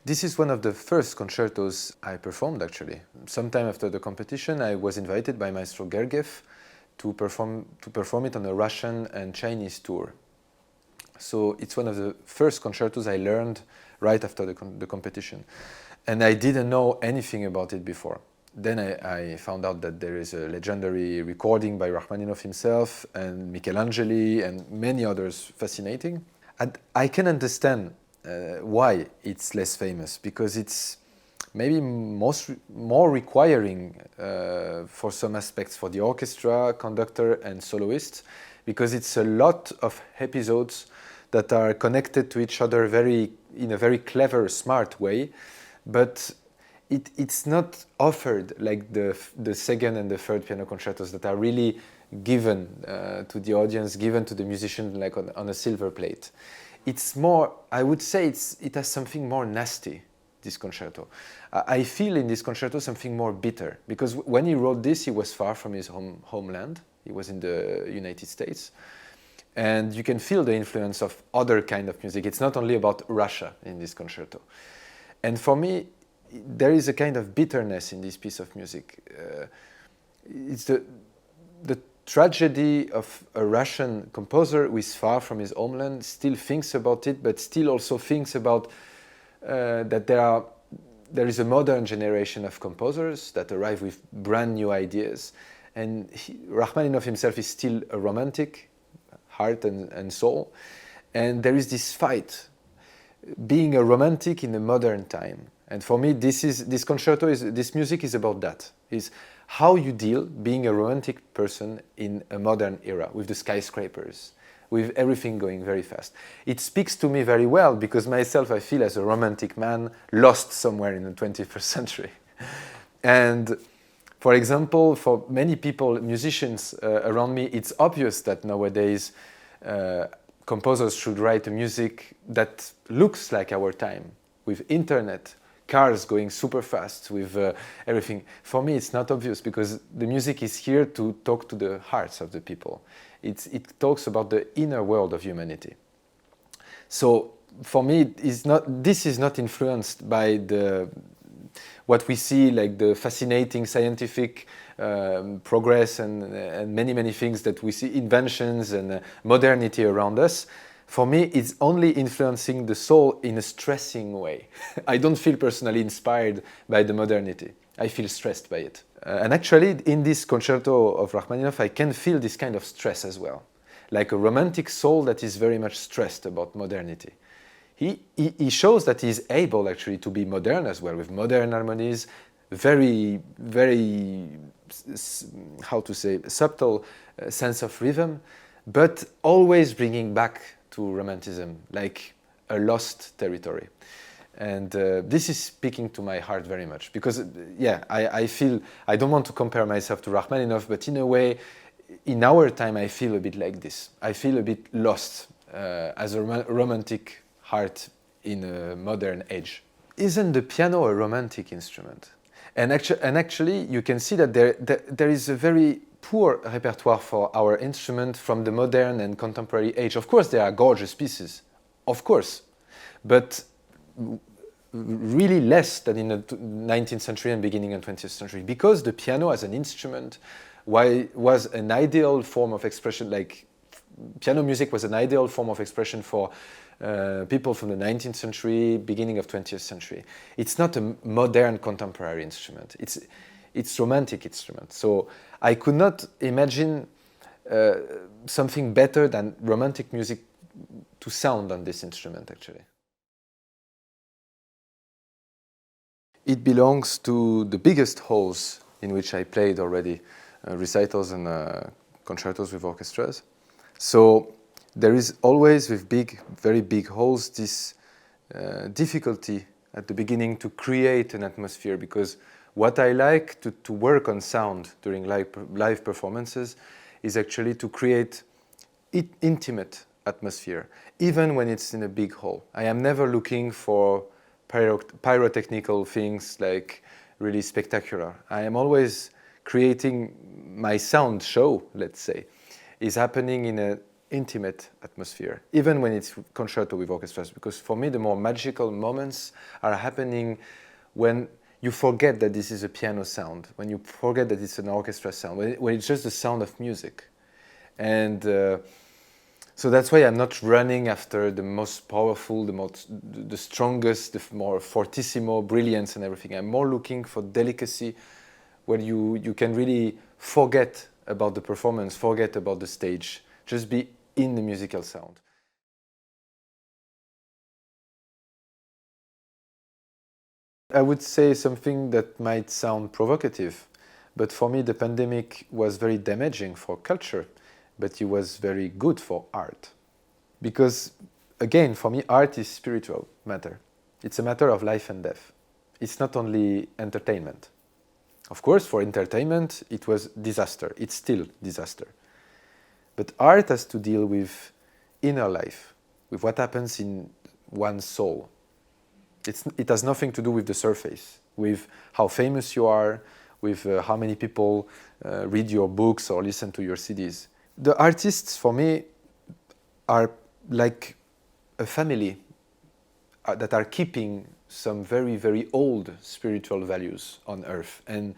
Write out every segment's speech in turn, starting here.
This is one of the first concertos I performed, actually. Sometime after the competition, I was invited by Maestro Gergiev to perform it on a Russian and Chinese tour. So it's one of the first concertos I learned right after the competition. And I didn't know anything about it before. Then I found out that there is a legendary recording by Rachmaninoff himself and Michelangelo and many others fascinating. And I can understand why it's less famous, because it's maybe more requiring for some aspects for the orchestra, conductor and soloist, because it's a lot of episodes that are connected to each other in a very clever, smart way, but it's not offered like the second and the third piano concertos that are really given to the audience, given to the musician like on a silver plate. It's more, I would say it has something more nasty, this concerto. I feel in this concerto something more bitter, because when he wrote this, he was far from his homeland. He was in the United States. And you can feel the influence of other kind of music. It's not only about Russia in this concerto. And for me, there is a kind of bitterness in this piece of music. It's the tragedy of a Russian composer who is far from his homeland, still thinks about it, but still also thinks about that there is a modern generation of composers that arrive with brand new ideas. And Rachmaninoff himself is still a romantic, heart and soul. And there is this fight, being a romantic in a modern time. And for me, this music is about that. Is how you deal being a romantic person in a modern era with the skyscrapers, with everything going very fast. It speaks to me very well, because myself I feel as a romantic man lost somewhere in the 21st century. And for example, for many people, musicians around me, it's obvious that nowadays composers should write a music that looks like our time, with internet, cars going super fast, with everything. For me, it's not obvious, because the music is here to talk to the hearts of the people. It talks about the inner world of humanity. So for me, this is not influenced by what we see, like the fascinating scientific progress and many things that we see, inventions and modernity around us. For me, it's only influencing the soul in a stressing way. I don't feel personally inspired by the modernity. I feel stressed by it. And actually, in this concerto of Rachmaninoff, I can feel this kind of stress as well. Like a romantic soul that is very much stressed about modernity. He shows that he's able actually to be modern as well, with modern harmonies, very, very, how to say, subtle sense of rhythm, but always bringing back to romanticism, like a lost territory. And this is speaking to my heart very much, because I feel, I don't want to compare myself to Rachmaninoff, but in a way, in our time, I feel a bit like this. I feel a bit lost as a romantic heart in a modern age. Isn't the piano a romantic instrument? And actually, you can see that there is a very poor repertoire for our instrument from the modern and contemporary age. Of course, there are gorgeous pieces, of course, but really less than in the 19th century and beginning of the 20th century, because the piano as an instrument was an ideal form of expression, like piano music was an ideal form of expression for people from the 19th century, beginning of 20th century. It's not a modern contemporary instrument. It's romantic instrument. So I could not imagine something better than romantic music to sound on this instrument, actually. It belongs to the biggest halls in which I played already recitals and concertos with orchestras. So there is always, with very big halls, this difficulty at the beginning to create an atmosphere, because what I like to work on sound during live performances is actually to create intimate atmosphere, even when it's in a big hall. I am never looking for pyrotechnical things like really spectacular. I am always creating my sound show, let's say, is happening intimate atmosphere, even when it's concerto with orchestras, because for me the more magical moments are happening when you forget that this is a piano sound, when you forget that it's an orchestra sound, when it's just the sound of music. And so that's why I'm not running after the most powerful, the strongest, the more fortissimo, brilliance and everything. I'm more looking for delicacy, where you can really forget about the performance, forget about the stage, just be in the musical sound. I would say something that might sound provocative, but for me the pandemic was very damaging for culture, but it was very good for art. Because again, for me art is spiritual matter. It's a matter of life and death. It's not only entertainment. Of course, for entertainment, it was disaster. It's still disaster. But art has to deal with inner life, with what happens in one's soul. It has nothing to do with the surface, with how famous you are, with how many people read your books or listen to your CDs. The artists, for me, are like a family that are keeping some very, very old spiritual values on earth. And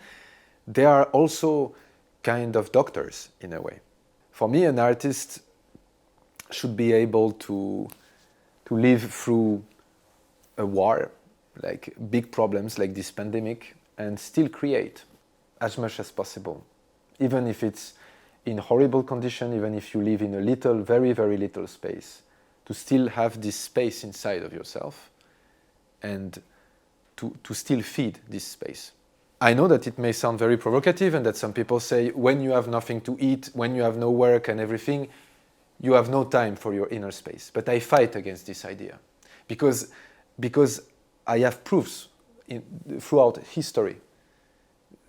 they are also kind of doctors in a way. For me, an artist should be able to live through a war, like big problems like this pandemic, and still create as much as possible. Even if it's in horrible condition, even if you live in a little, very, very little space, to still have this space inside of yourself and to still feed this space. I know that it may sound very provocative and that some people say when you have nothing to eat, when you have no work and everything, you have no time for your inner space. But I fight against this idea because I have proofs throughout history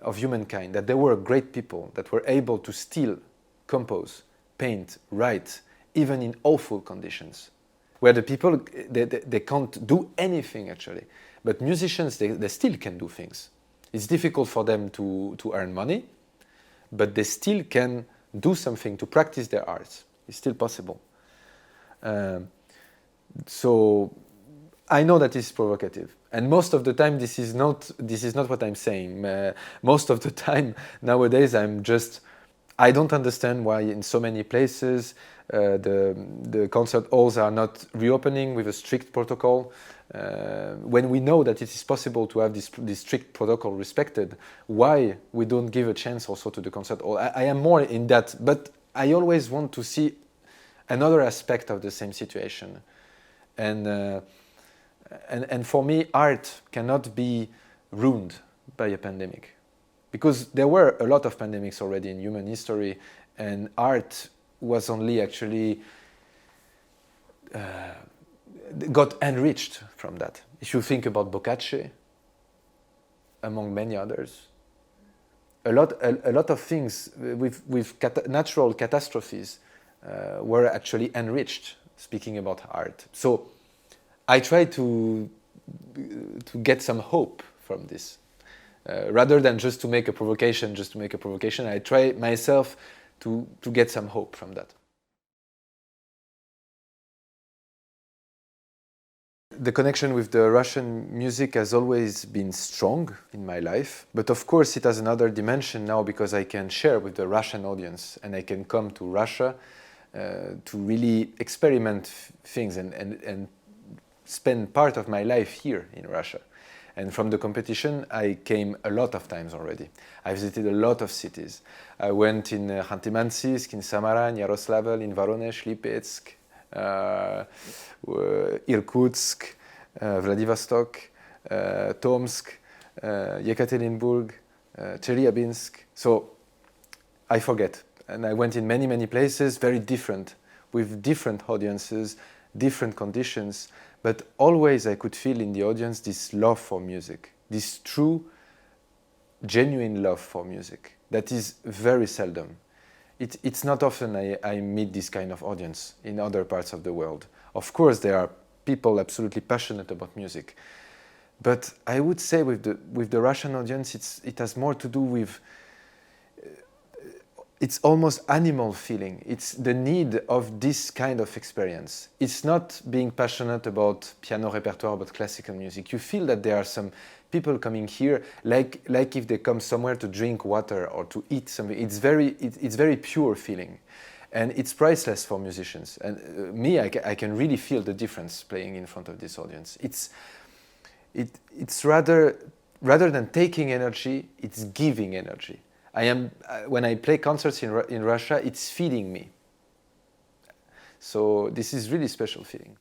of humankind that there were great people that were able to still compose, paint, write, even in awful conditions, where the people, they can't do anything actually. But musicians, they still can do things. It's difficult for them to earn money, but they still can do something to practice their arts. It's still possible. So I know that it's provocative, and most of the time this is not what I'm saying. Most of the time nowadays I don't understand why in so many places the concert halls are not reopening with a strict protocol. When we know that it is possible to have this strict protocol respected, why we don't give a chance also to the concert hall? I am more in that, but I always want to see another aspect of the same situation. And for me, art cannot be ruined by a pandemic. Because there were a lot of pandemics already in human history, and art was only actually got enriched from that. If you think about Boccace, among many others, a lot of things with natural catastrophes were actually enriched, speaking about art. So I try to get some hope from this. Rather than just to make a provocation, I try myself to get some hope from that. The connection with the Russian music has always been strong in my life, but of course it has another dimension now because I can share with the Russian audience and I can come to Russia to really experiment things and spend part of my life here in Russia. And from the competition, I came a lot of times already. I visited a lot of cities. I went in Khanty-Mansiysk, in Samara, in Yaroslavl, in Voronezh, Lipetsk, Irkutsk, Vladivostok, Tomsk, Yekaterinburg, Chelyabinsk. So I forget. And I went in many, many places, very different, with different audiences, different conditions. But always I could feel in the audience this love for music, this true, genuine love for music. That is very seldom. It's not often I meet this kind of audience in other parts of the world. Of course, there are people absolutely passionate about music. But I would say with the Russian audience, it has more to do with it's almost animal feeling. It's the need of this kind of experience. It's not being passionate about piano repertoire, but classical music. You feel that there are some people coming here like if they come somewhere to drink water or to eat something. It's very pure feeling. And it's priceless for musicians. And me, I can really feel the difference playing in front of this audience. It's rather than taking energy, it's giving energy. When I play concerts in Russia, it's feeding me. So this is really special feeling.